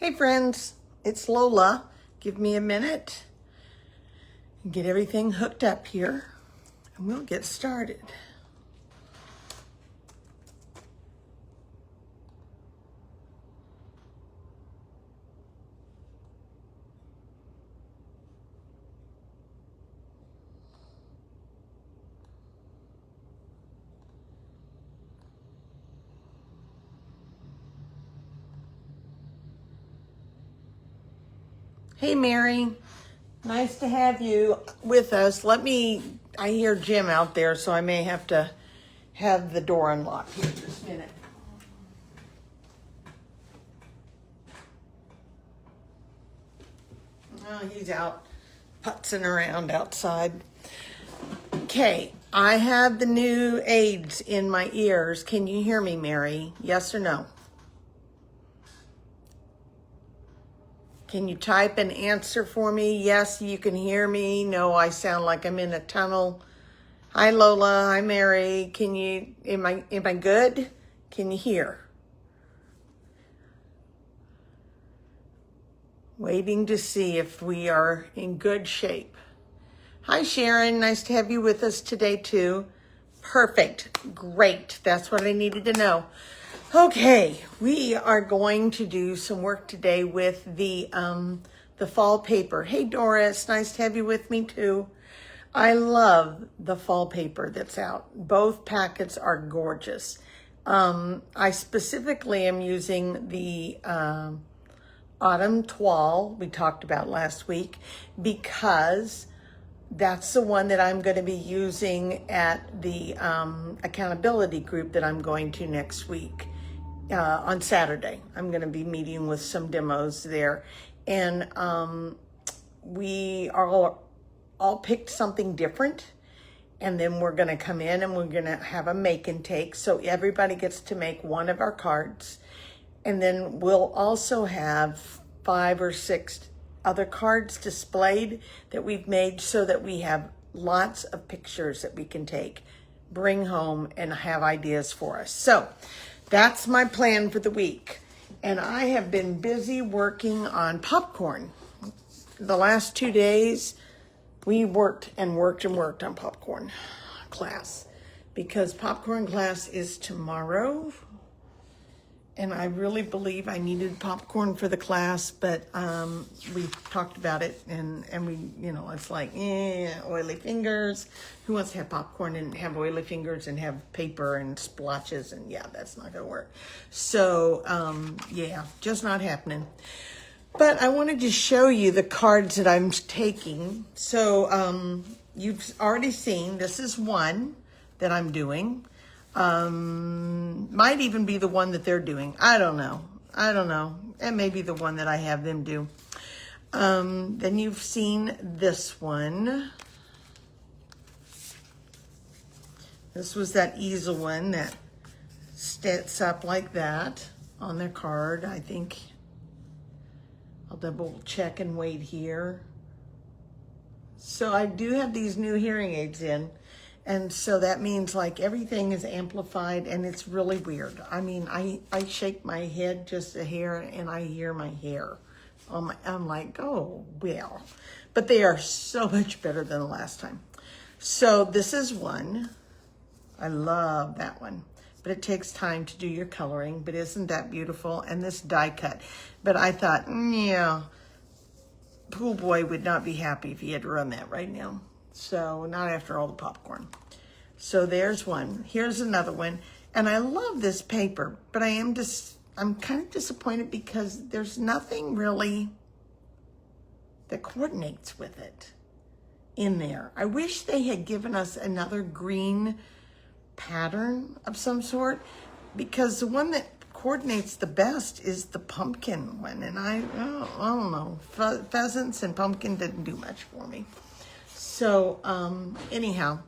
Hey friends, it's Lola. Give me a minute and get everything hooked up here and we'll get started. Hey Mary, nice to have you with us. I hear Jim out there, so I may have to have the door unlocked here just a minute. Oh, he's out putzing around outside. Okay, I have the new aids in my ears. Can you hear me, Mary? Yes or no? Can you type an answer for me? Yes, you can hear me. No, I sound like I'm in a tunnel. Hi, Lola. Hi, Mary. Am I good? Can you hear? Waiting to see if we are in good shape. Hi, Sharon. Nice to have you with us today, too. Perfect. Great. That's what I needed to know. Okay, we are going to do some work today with the fall paper. Hey, Doris, nice to have you with me too. I love the fall paper that's out. Both packets are gorgeous. I specifically am using the Autumn Toile we talked about last week because that's the one that I'm going to be using at the accountability group that I'm going to next week. On Saturday, I'm going to be meeting with some demos there, and we are all picked something different, and then we're going to come in and we're going to have a make and take, so everybody gets to make one of our cards, and then we'll also have 5 or 6 other cards displayed that we've made so that we have lots of pictures that we can take, bring home, and have ideas for us. So that's my plan for the week. And I have been busy working on popcorn. The last 2 days, we worked on popcorn class because popcorn class is tomorrow. And I really believe I needed popcorn for the class, but we talked about it and we, it's like, oily fingers. Who wants to have popcorn and have oily fingers and have paper and splotches? And yeah, that's not gonna work. So yeah, just not happening. But I wanted to show you the cards that I'm taking. So you've already seen, this is one that I'm doing. Might even be the one that they're doing. I don't know. It may be the one that I have them do. Then you've seen this one. This was that easel one that sits up like that on their card. I think I'll double check and wait here. So I do have these new hearing aids in. And so that means like everything is amplified and it's really weird. I mean, I shake my head just a hair and I hear my hair. I'm like, oh, well. But they are so much better than the last time. So this is one. I love that one. But it takes time to do your coloring. But isn't that beautiful? And this die cut. But I thought, yeah, Pool Boy would not be happy if he had to run that right now. So not after all the popcorn. So there's one. Here's another one. And I love this paper, but I'm kind of disappointed because there's nothing really that coordinates with it in there. I wish they had given us another green pattern of some sort because the one that coordinates the best is the pumpkin one. And I don't know, pheasants and pumpkin didn't do much for me. So anyhow,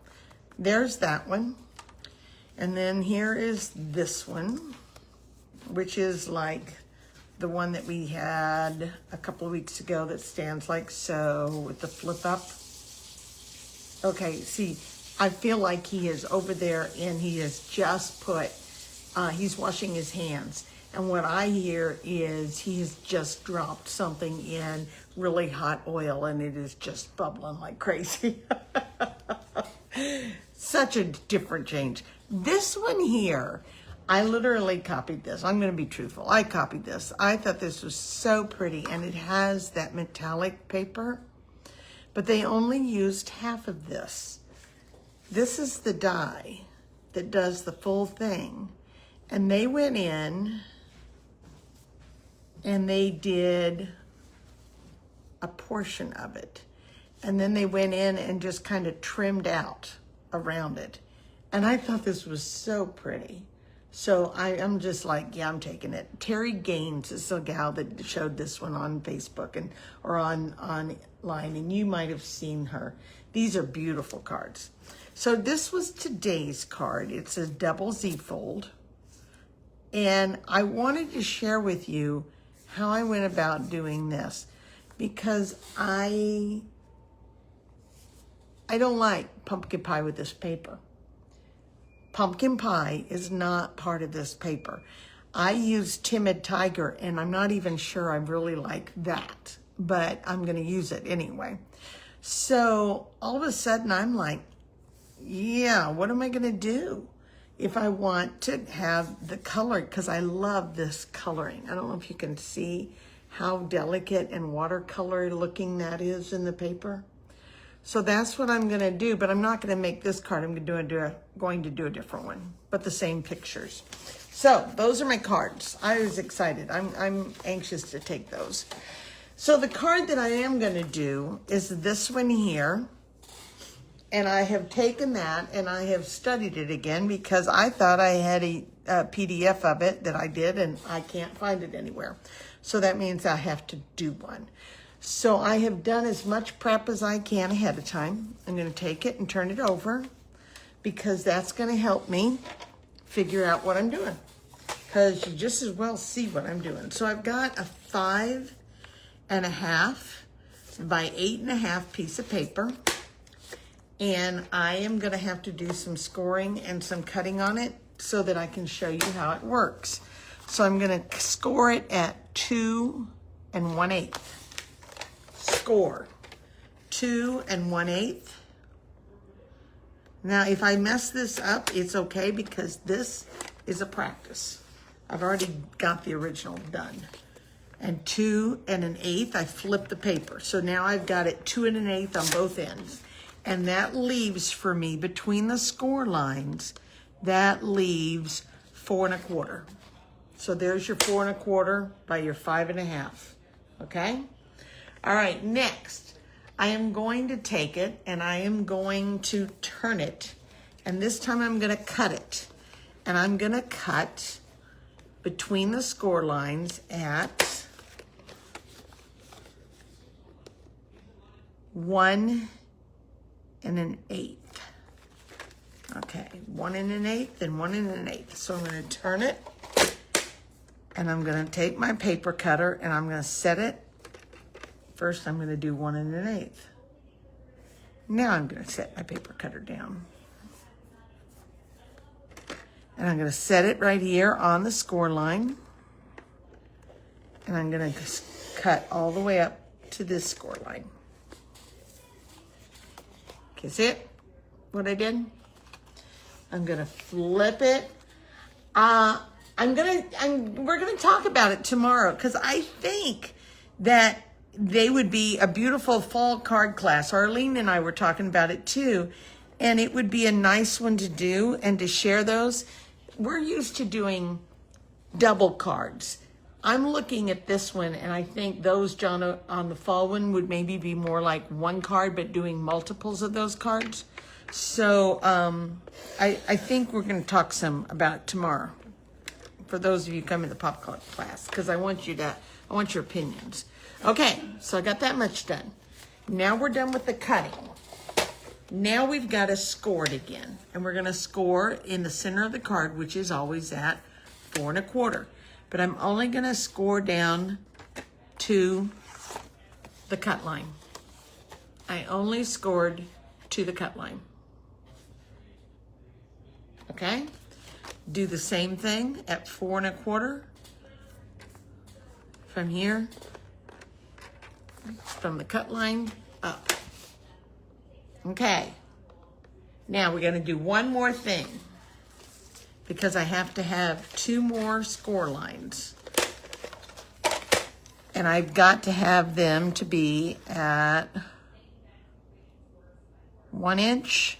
there's that one. And then here is this one, which is like the one that we had a couple of weeks ago that stands like so with the flip up. Okay, see, I feel like he is over there and he has just put, he's washing his hands. And what I hear is he's just dropped something in really hot oil and it is just bubbling like crazy. Such a different change. This one here, I literally copied this. I'm going to be truthful. I copied this. I thought this was so pretty, and it has that metallic paper, but they only used half of this. This is the die that does the full thing, and they went in and they did a portion of it, and then they went in and just kind of trimmed out around it. And I thought this was so pretty. So I'm just like, yeah, I'm taking it. Terry Gaines is the gal that showed this one on Facebook and or online, and you might have seen her. These are beautiful cards. So this was today's card. It's a double Z fold. And I wanted to share with you how I went about doing this, because I don't like pumpkin pie with this paper. Pumpkin pie is not part of this paper. I use Timid Tiger, and I'm not even sure I really like that, but I'm going to use it anyway. So all of a sudden I'm like, yeah, what am I going to do if I want to have the color? Because I love this coloring. I don't know if you can see how delicate and watercolor looking that is in the paper. So that's what I'm going to do, but I'm not going to make this card. I'm going to do a different one, but the same pictures. So those are my cards. I was excited. I'm anxious to take those. So the card that I am going to do is this one here. And I have taken that and I have studied it again because I thought I had a PDF of it that I did, and I can't find it anywhere. So that means I have to do one. So I have done as much prep as I can ahead of time. I'm going to take it and turn it over because that's going to help me figure out what I'm doing, because you just as well see what I'm doing. So I've got a 5.5 by 8.5 piece of paper, and I am going to have to do some scoring and some cutting on it so that I can show you how it works. So I'm going to score it at 2 1/8. Score 2 1/8. Now, if I mess this up, it's okay because this is a practice. I've already got the original done. And 2 1/8, I flip the paper. So now I've got it 2 1/8 on both ends. And that leaves for me, between the score lines, that leaves 4 1/4. So there's your 4 1/4 by your 5.5. Okay? All right, next, I am going to take it and I am going to turn it. And this time I'm going to cut it. And I'm going to cut between the score lines at 1 1/8. Okay, 1 1/8 and 1 1/8. So I'm going to turn it, and I'm going to take my paper cutter and I'm going to set it. First, I'm going to do 1 1/8. Now I'm going to set my paper cutter down. And I'm going to set it right here on the score line. And I'm going to cut all the way up to this score line. Okay, see it? What I did? I'm going to flip it. We're going to talk about it tomorrow, because I think that they would be a beautiful fall card class. Arlene and I were talking about it too, and it would be a nice one to do and to share those. We're used to doing double cards. I'm looking at this one, and I think those, John, on the fall one would maybe be more like one card, but doing multiples of those cards. So I think we're going to talk some about it tomorrow, for those of you coming to the pop card class, because I want your opinions. Okay, so I got that much done. Now we're done with the cutting. Now we've got to score it again. And we're going to score in the center of the card, which is always at 4 1/4. But I'm only going to score down to the cut line. I only scored to the cut line. Okay? Do the same thing at 4 1/4. from here, from the cut line up. Okay. Now we're going to do one more thing because I have to have 2 more score lines. And I've got to have them to be at 1 inch.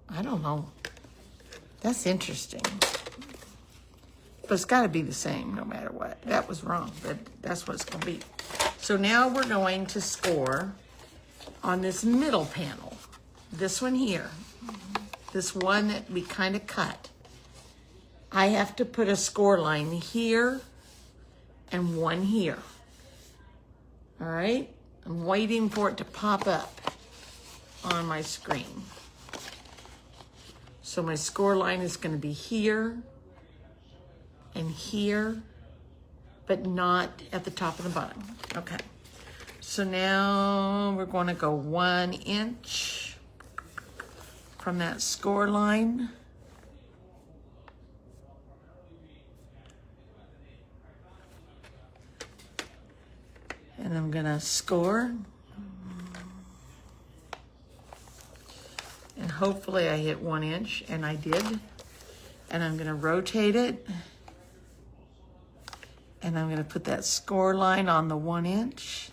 I don't know. That's interesting. But it's got to be the same no matter what. That was wrong, but that's what it's going to be. So now we're going to score on this middle panel. This one here. This one that we kind of cut. I have to put a score line here and one here. All right? I'm waiting for it to pop up on my screen. So my score line is going to be here and here, but not at the top and the bottom. Okay. So now we're going to go 1 inch from that score line. And I'm gonna score. And hopefully I hit 1 inch, and I did. And I'm gonna rotate it. And I'm gonna put that score line on the 1 inch.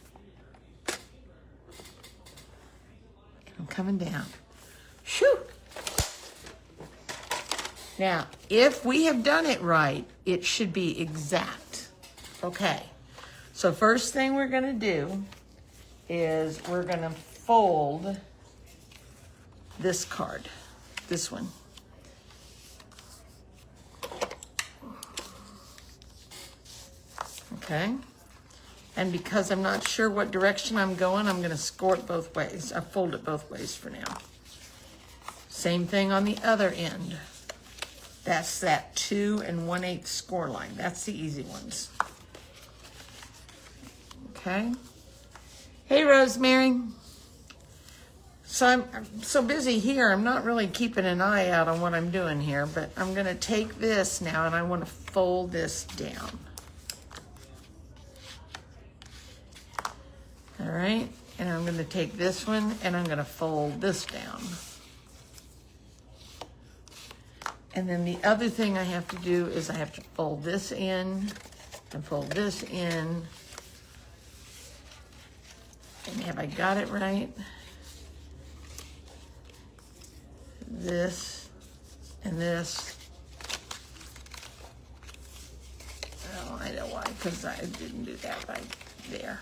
And I'm coming down. Shoo! Now, if we have done it right, it should be exact. Okay. So first thing we're gonna do is we're gonna fold this card, this one. Okay. And because I'm not sure what direction I'm going, I'm gonna score it both ways. I fold it both ways for now. Same thing on the other end. That's that 2 1/8 score line. That's the easy ones. Okay. Hey, Rosemary. So I'm so busy here, I'm not really keeping an eye out on what I'm doing here, but I'm going to take this now and I want to fold this down. All right. And I'm going to take this one and I'm going to fold this down. And then the other thing I have to do is I have to fold this in and fold this in. And have I got it right? This and this. Oh, I know why, because I didn't do that right there.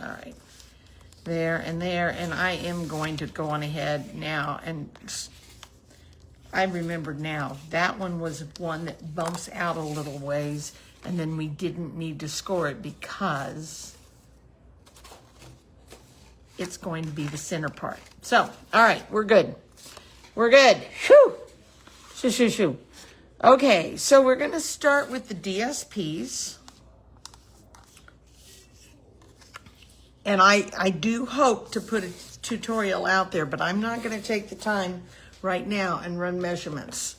All right. There and there. And I am going to go on ahead now. And I remembered now, that one was one that bumps out a little ways. And then we didn't need to score it because it's going to be the center part. So, all right, we're good. We're good. Shoo! Shoo, shoo, shoo. Okay, so we're going to start with the DSPs. And I do hope to put a tutorial out there, but I'm not going to take the time right now and run measurements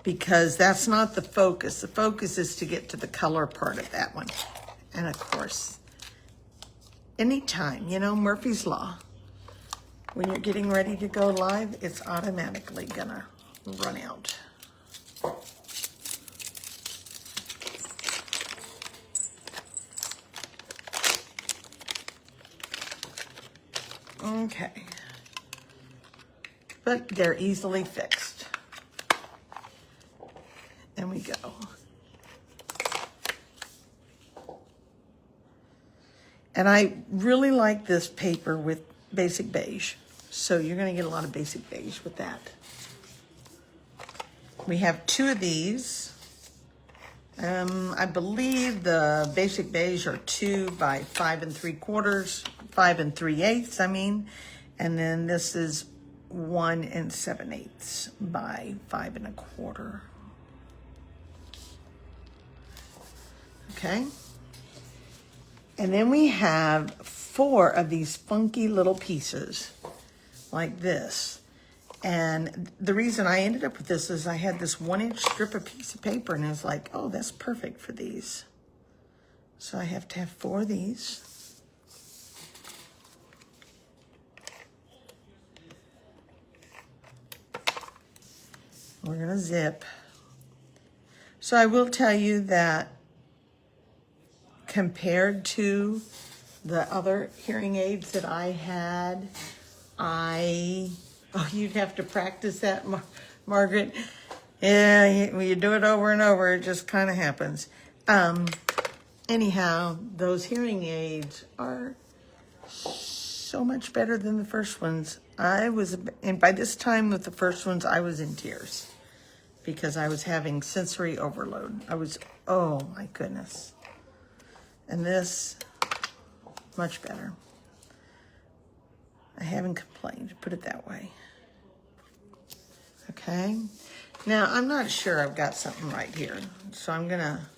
because that's not the focus. The focus is to get to the color part of that one. And of course, anytime, you know, Murphy's Law. When you're getting ready to go live, it's automatically gonna run out. Okay. But they're easily fixed. And we go. And I really like this paper with basic beige. So you're going to get a lot of basic beige with that. We have 2 of these. I believe the basic beige are 2 by 5 3/4, 5 3/8, I mean. And then this is 1 7/8 by 5 1/4. Okay. And then we have 4 of these funky little pieces like this. And the reason I ended up with this is I had this 1-inch strip of piece of paper, and I was like, oh, that's perfect for these. So I have to have 4 of these. We're gonna zip. So I will tell you that compared to the other hearing aids that I had, oh, you'd have to practice that, Margaret. Yeah, when you do it over and over, it just kind of happens. Anyhow, those hearing aids are so much better than the first ones. And by this time with the first ones, I was in tears because I was having sensory overload. Oh my goodness. And this, much better. I haven't complained, put it that way. Okay. Now, I'm not sure I've got something right here. So I'm gonna,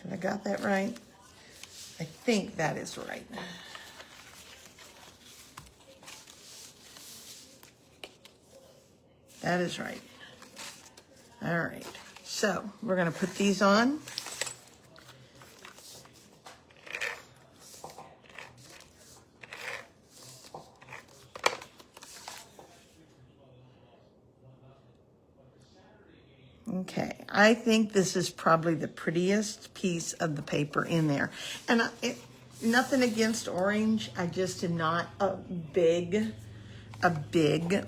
have I got that right? I think that is right. That is right. All right. So we're gonna put these on. Okay, I think this is probably the prettiest piece of the paper in there. And nothing against orange, I just am not a big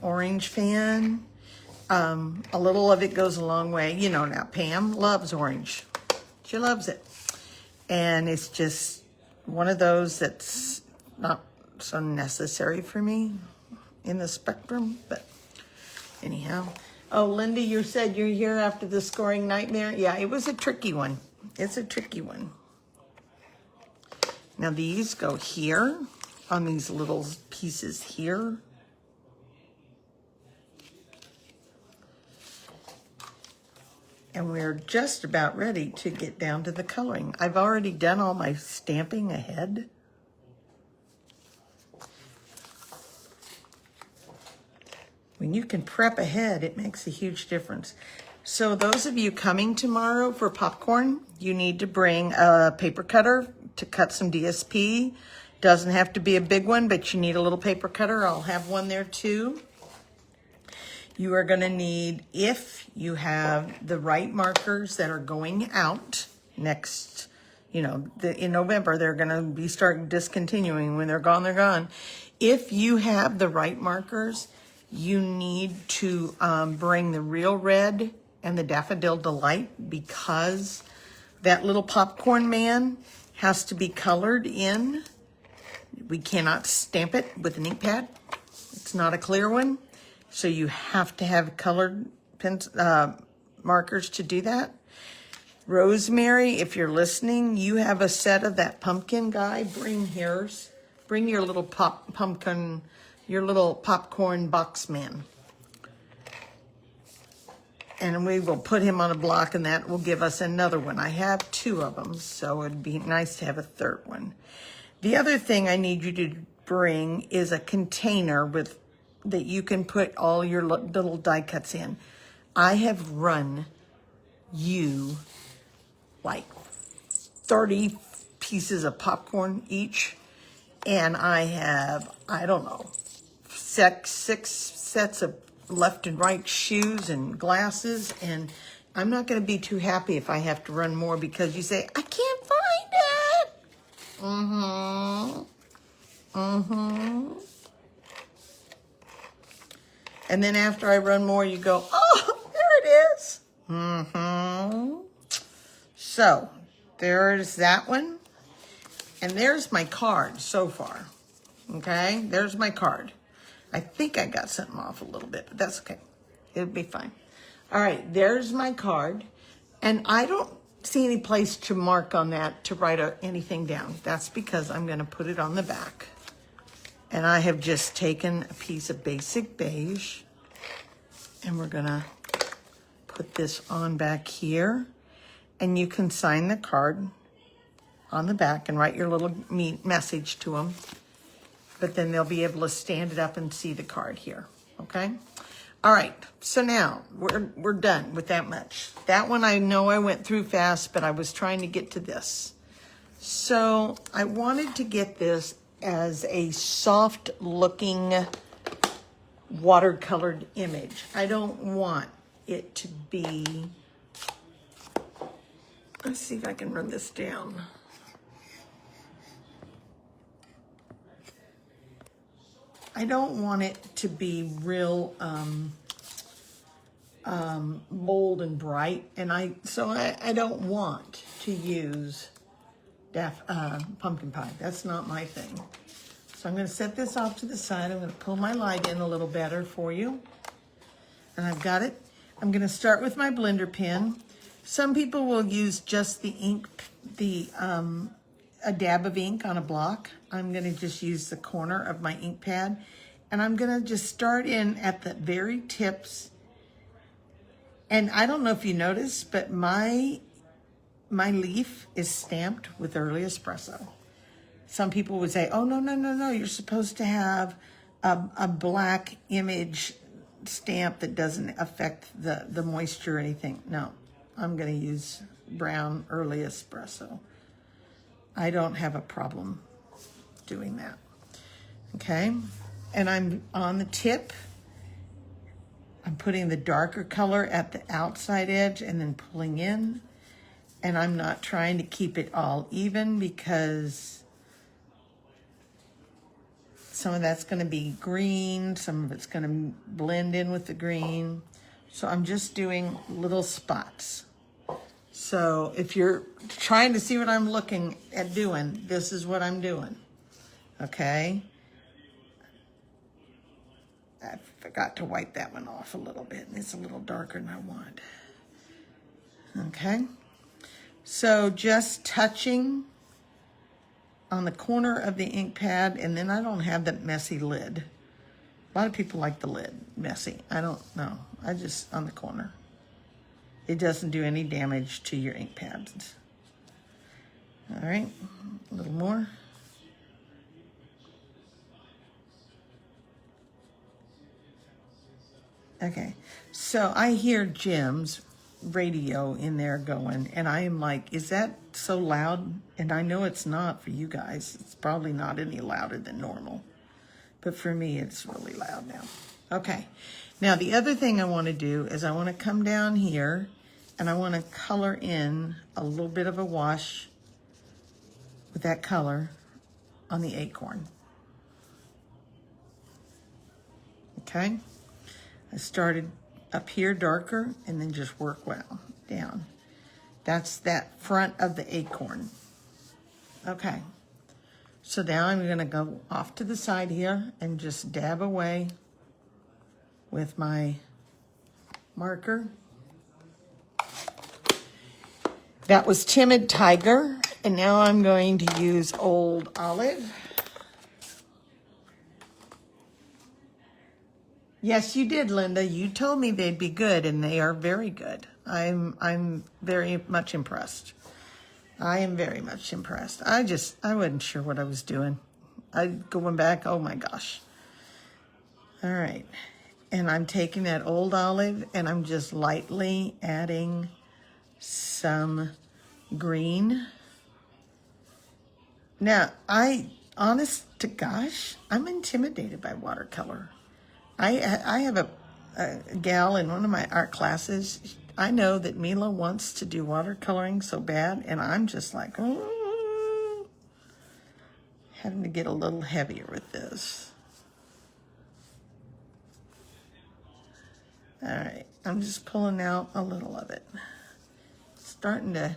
orange fan. A little of it goes a long way. You know now, Pam loves orange. She loves it. And it's just one of those that's not so necessary for me in the spectrum, but anyhow. Oh, Linda, you said you're here after the scoring nightmare. Yeah, it was a tricky one. It's a tricky one. Now these go here on these little pieces here. And we're just about ready to get down to the coloring. I've already done all my stamping ahead. When you can prep ahead, it makes a huge difference. So those of you coming tomorrow for popcorn, you need to bring a paper cutter to cut some DSP. Doesn't have to be a big one, but you need a little paper cutter. I'll have one there too. You are gonna need, if you have the right markers that are going out next, in November, they're gonna start discontinuing. When they're gone, they're gone. If you have the right markers, you need to bring the Real Red and the Daffodil Delight, because that little popcorn man has to be colored in. We cannot stamp it with an ink pad. It's not a clear one. So you have to have colored markers to do that. Rosemary, if you're listening, you have a set of that pumpkin guy. Bring yours. Bring your little pumpkin, your little popcorn box man. And we will put him on a block, and that will give us another one. I have 2 of them, so it'd be nice to have a 3rd one. The other thing I need you to bring is a container that you can put all your little die cuts in. I have run you like 30 pieces of popcorn each, and I have, I don't know, 6 sets of left and right shoes and glasses, and I'm not going to be too happy if I have to run more because you say, I can't find it. And then after I run more, you go, oh, there it is. So there's that one. And there's my card so far. Okay, there's my card. I think I got something off a little bit, but that's okay. It'll be fine. All right, there's my card. And I don't see any place to mark on that to write anything down. That's because I'm going to put it on the back. And I have just taken a piece of basic beige, and we're going to put this on back here. And you can sign the card on the back and write your little message to them. but then they'll be able to stand it up and see the card here, okay? All right, so now we're done with that much. That one I know I went through fast, but I was trying to get to this. So I wanted to get this as a soft looking watercolored image. I don't want it to be, let's see if I can run this down. I don't want it to be real bold and bright, and I don't want to use pumpkin pie. That's not my thing. So I'm going to set this off to the side. I'm going to pull my light in a little better for you, and I've got it. I'm going to start with my blender pen. Some people will use just the ink, a dab of ink on a block. I'm going to just use the corner of my ink pad, and I'm going to just start in at the very tips. And I don't know if you noticed, but my leaf is stamped with early espresso. Some people would say, oh, no, you're supposed to have a black image stamp that doesn't affect the moisture or anything. No, I'm going to use brown early espresso. I don't have a problem doing that. Okay, and I'm on the tip. I'm putting the darker color at the outside edge and then pulling in. And I'm not trying to keep it all even because some of that's going to be green, some of it's going to blend in with the green. So I'm just doing little spots. So if you're trying to see what I'm looking at doing, this is what I'm doing, okay? I forgot to wipe that one off a little bit, and it's a little darker than I want. Okay, so just touching on the corner of the ink pad, and then I don't have that messy lid. A lot of people like the lid messy. I don't know. I just on the corner. It doesn't do any damage to your ink pads. All right, a little more. Okay, so I hear Jim's radio in there going, and I am like, is that so loud? And I know it's not for you guys. It's probably not any louder than normal. But for me, it's really loud now. Okay, now the other thing I want to do is I want to come down here and I want to color in a little bit of a wash with that color on the acorn. Okay, I started up here darker and then just work well down. That's that front of the acorn. Okay, so now I'm going to go off to the side here and just dab away with my marker. That was Timid Tiger, and now I'm going to use Old Olive. Yes, you did, Linda. You told me they'd be good, and they are very good. I'm very much impressed. I am very much impressed. I wasn't sure what I was doing. Going back, oh my gosh. All right. And I'm taking that Old Olive, and I'm just lightly adding some green. Now, honest to gosh, I'm intimidated by watercolor. I have a gal in one of my art classes. I know that Mila wants to do watercoloring so bad, and I'm just like, oh, having to get a little heavier with this. All right, I'm just pulling out a little of it. Starting to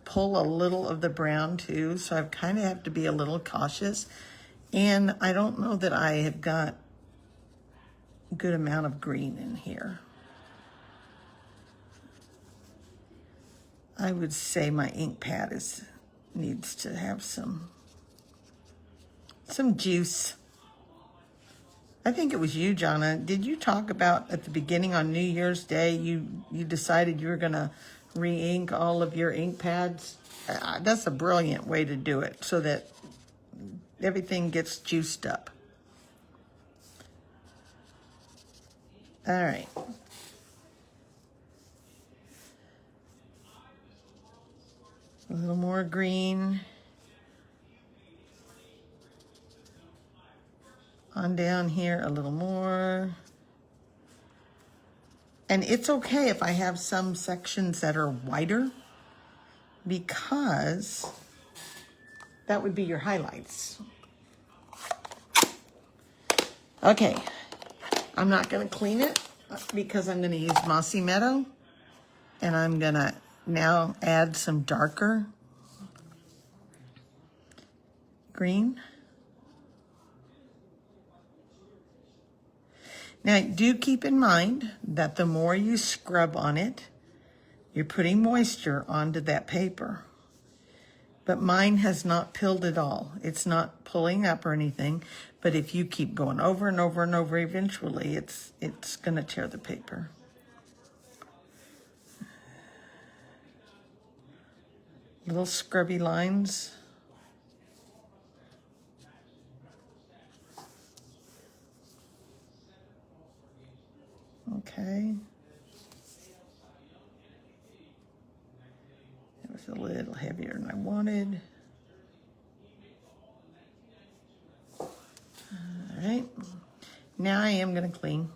pull a little of the brown too, so I kind of have to be a little cautious. And I don't know that I have got a good amount of green in here. I would say my ink pad needs to have some juice. I think it was you, Jonna. Did you talk about at the beginning on New Year's Day, you decided you were gonna re-ink all of your ink pads? That's a brilliant way to do it so that everything gets juiced up. All right. A little more green. On down here a little more. And it's okay if I have some sections that are whiter, because that would be your highlights. Okay, I'm not gonna clean it because I'm gonna use Mossy Meadow, and I'm gonna now add some darker green. Now, do keep in mind that the more you scrub on it, you're putting moisture onto that paper. But mine has not pilled at all. It's not pulling up or anything. But if you keep going over and over and over, eventually it's gonna tear the paper. Little scrubby lines. Okay. It was a little heavier than I wanted. All right. Now I am going to clean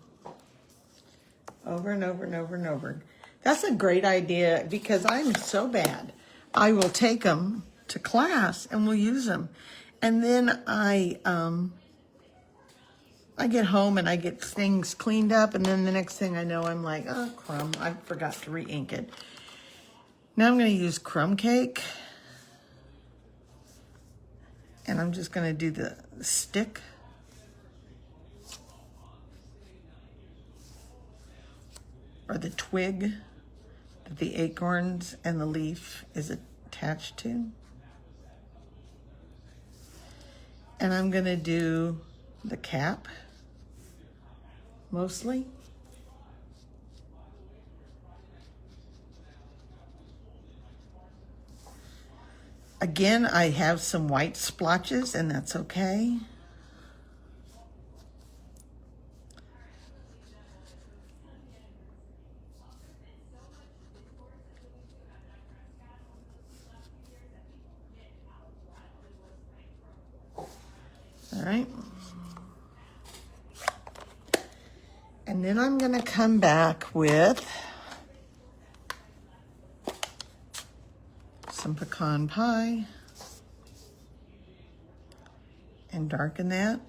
over and over and over and over. That's a great idea because I'm so bad. I will take them to class and we'll use them. And then I get home and I get things cleaned up, and then the next thing I know, I'm like, oh, crumb, I forgot to re-ink it. Now I'm going to use crumb cake, and I'm just going to do the stick. Or the twig that the acorns and the leaf is attached to. And I'm going to do the cap, mostly. Again, I have some white splotches, and that's okay. All right. And then I'm going to come back with some pecan pie and darken that.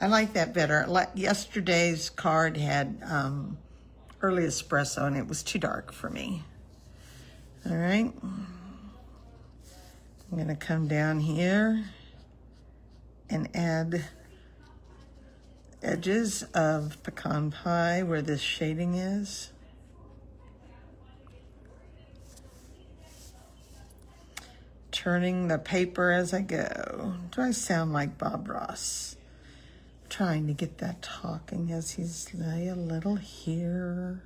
I like that better. Yesterday's card had early espresso, and it was too dark for me. All right. I'm going to come down here and add edges of pecan pie where this shading is. Turning the paper as I go. Do I sound like Bob Ross? Trying to get that talking as he's lay a little here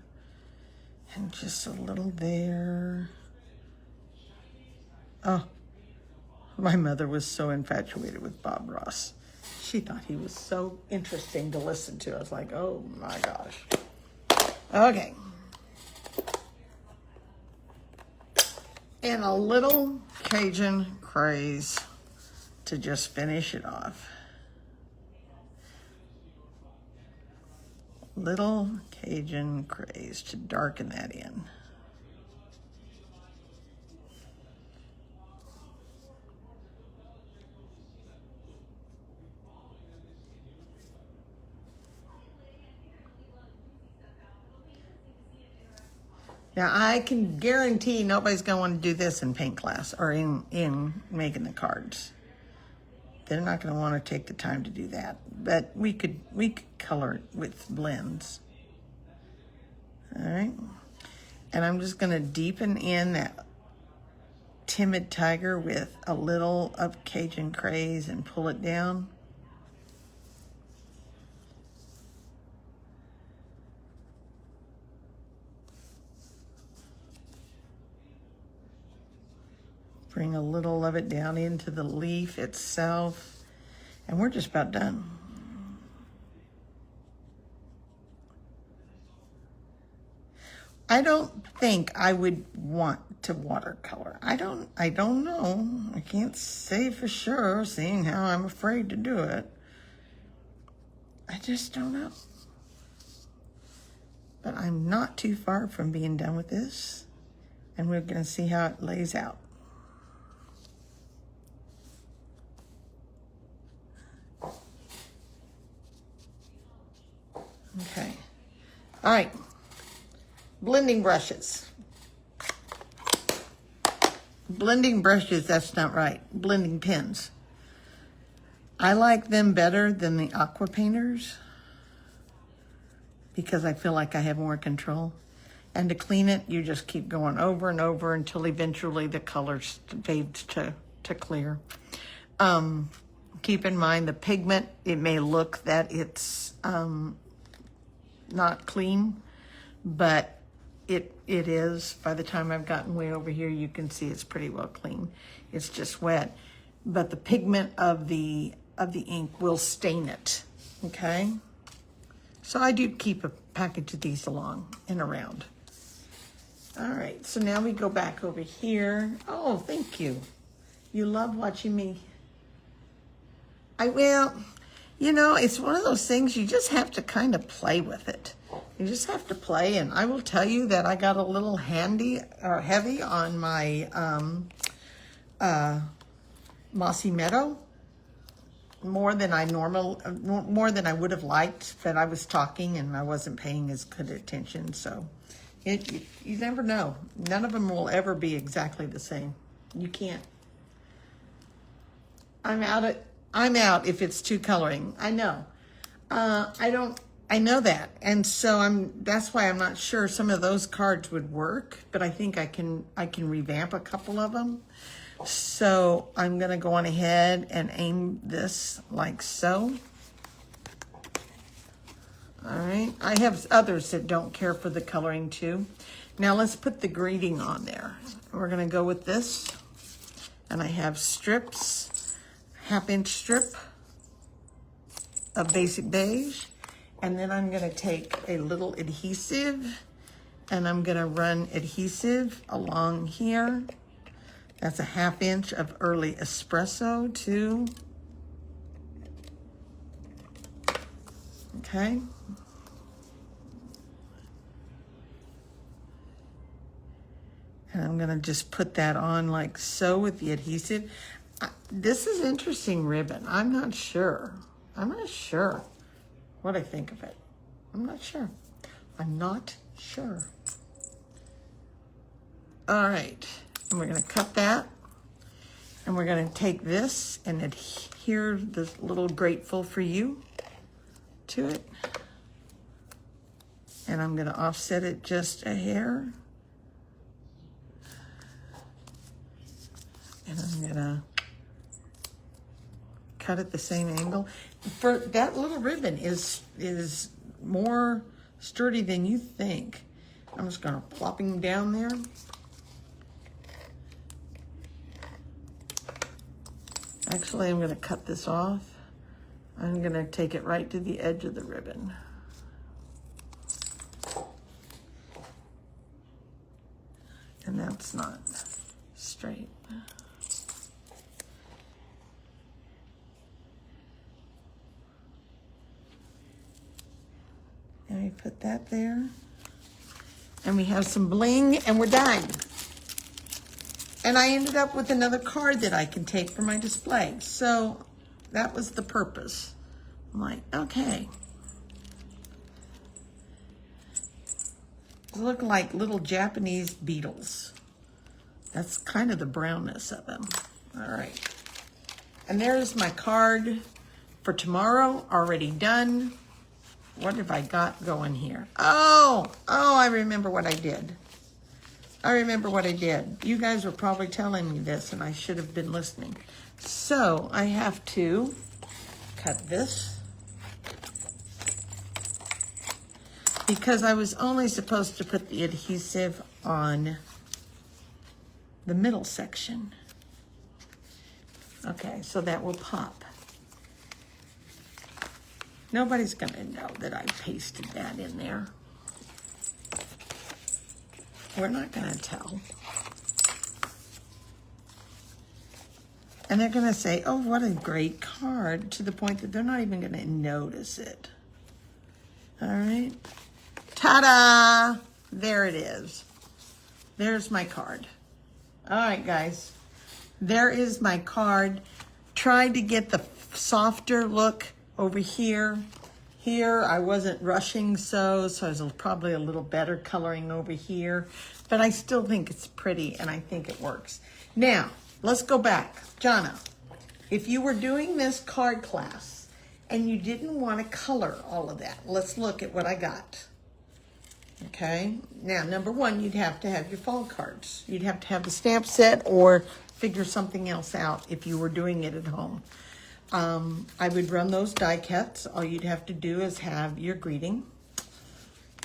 and just a little there. Oh, my mother was so infatuated with Bob Ross. She thought he was so interesting to listen to. I was like, oh my gosh. Okay. And a little Cajun craze to just finish it off. Little Cajun craze to darken that in. Now, I can guarantee nobody's going to want to do this in paint class or in making the cards. They're not going to want to take the time to do that. But we could color it with blends. All right. And I'm just going to deepen in that timid tiger with a little of Cajun craze and pull it down. Bring a little of it down into the leaf itself. And we're just about done. I don't think I would want to watercolor. I don't know. I can't say for sure, seeing how I'm afraid to do it. I just don't know. But I'm not too far from being done with this. And we're going to see how it lays out. Okay. All right. Blending brushes. Blending brushes, that's not right. Blending pens. I like them better than the aqua painters because I feel like I have more control. And to clean it, you just keep going over and over until eventually the color fades to clear. Keep in mind the pigment, it may look that it's not clean, but it is. By the time I've gotten way over here, you can see it's pretty well clean. It's just wet. But the pigment of the ink will stain it, okay? So I do keep a package of these along and around. All right, so now we go back over here. Oh, thank you. You love watching me. Well, you know, it's one of those things you just have to kind of play with it. You just have to play, and I will tell you that I got a little heavy on my Mossy Meadow. More than I would have liked, but I was talking and I wasn't paying as good attention, so you never know. None of them will ever be exactly the same. You can't. I'm out if it's too coloring. I know. I know that. And so that's why I'm not sure some of those cards would work, but I think I can revamp a couple of them. So I'm going to go on ahead and aim this like so. All right. I have others that don't care for the coloring too. Now let's put the greeting on there. We're going to go with this. And I have strips, 1/2-inch strip of basic beige. And then I'm going to take a little adhesive and I'm going to run adhesive along here. That's a 1/2 inch of early espresso too. Okay. And I'm gonna just put that on like so with the adhesive. This is interesting ribbon. I'm not sure what I think of it. I'm not sure. All right. And we're going to cut that. And we're going to take this and adhere this little grateful for you to it. And I'm going to offset it just a hair. And I'm going to cut at the same angle. For that little ribbon is more sturdy than you think. I'm just going to plop him down there. Actually, I'm going to cut this off. I'm going to take it right to the edge of the ribbon. And that's not straight. And we put that there. And we have some bling, and we're done. And I ended up with another card that I can take for my display. So that was the purpose. I'm like, okay. They look like little Japanese beetles. That's kind of the brownness of them. All right. And there's my card for tomorrow, already done. What have I got going here? Oh, I remember what I did. You guys were probably telling me this, and I should have been listening. So I have to cut this because I was only supposed to put the adhesive on the middle section. Okay, so that will pop. Nobody's gonna know that I pasted that in there. We're not gonna tell. And they're gonna say, oh, what a great card, to the point that they're not even gonna notice it. All right, ta-da! There it is. There's my card. All right, guys. There is my card. Tried to get the softer look over here. Here, I wasn't rushing so I was probably a little better coloring over here. But I still think it's pretty, and I think it works. Now, let's go back. Jonna, if you were doing this card class and you didn't want to color all of that, let's look at what I got. Okay, now number one, you'd have to have your fall cards. You'd have to have the stamp set or figure something else out if you were doing it at home. I would run those die cuts. All you'd have to do is have your greeting.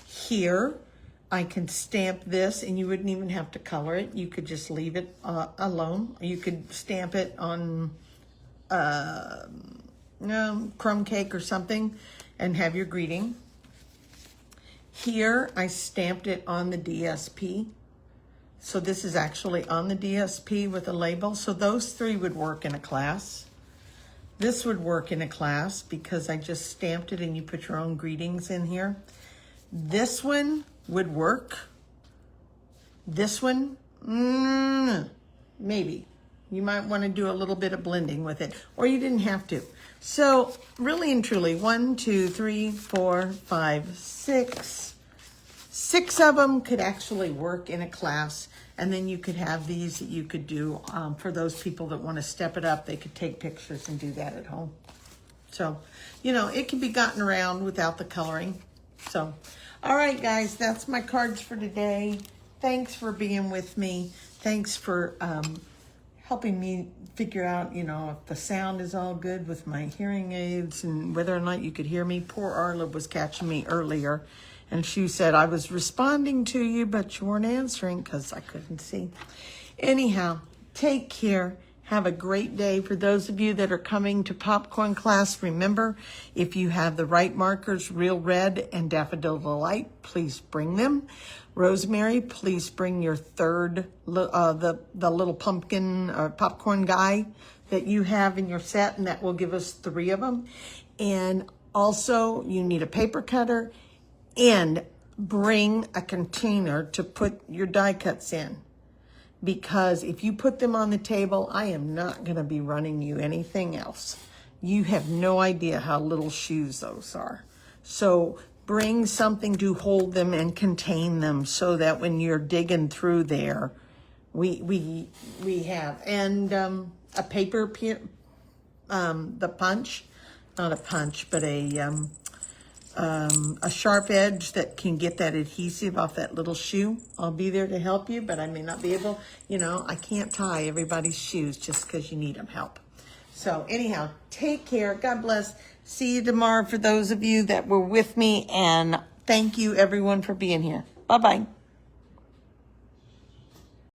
Here, I can stamp this, and you wouldn't even have to color it. You could just leave it alone. You could stamp it on crumb cake or something and have your greeting. Here, I stamped it on the DSP. So this is actually on the DSP with a label. So those three would work in a class. This would work in a class because I just stamped it and you put your own greetings in here. This one would work. This one, maybe. You might want to do a little bit of blending with it, or you didn't have to. So really and truly, 1, 2, 3, 4, 5, 6. 6 of them could actually work in a class, and then you could have these that you could do for those people that want to step it up. They could take pictures and do that at home. So, you know, it can be gotten around without the coloring. So, all right, guys, that's my cards for today. Thanks for being with me. Thanks for helping me figure out, you know, if the sound is all good with my hearing aids and whether or not you could hear me. Poor Arla was catching me earlier, and she said, I was responding to you, but you weren't answering because I couldn't see. Anyhow, take care. Have a great day. For those of you that are coming to popcorn class, remember, if you have the right markers, Real Red and Daffodil Delight, please bring them. Rosemary, please bring your third, the little pumpkin or popcorn guy that you have in your set, and that will give us 3 of them. And also, you need a paper cutter, and bring a container to put your die cuts in. Because if you put them on the table, I am not going to be running you anything else. You have no idea how little shoes those are. So bring something to hold them and contain them so that when you're digging through there, we have. And a paper, the punch, not a punch, but a sharp edge that can get that adhesive off that little shoe. I'll be there to help you, but I may not be able, you know, I can't tie everybody's shoes just because you need them help. So anyhow, take care. God bless. See you tomorrow for those of you that were with me, and thank you everyone for being here. Bye-bye.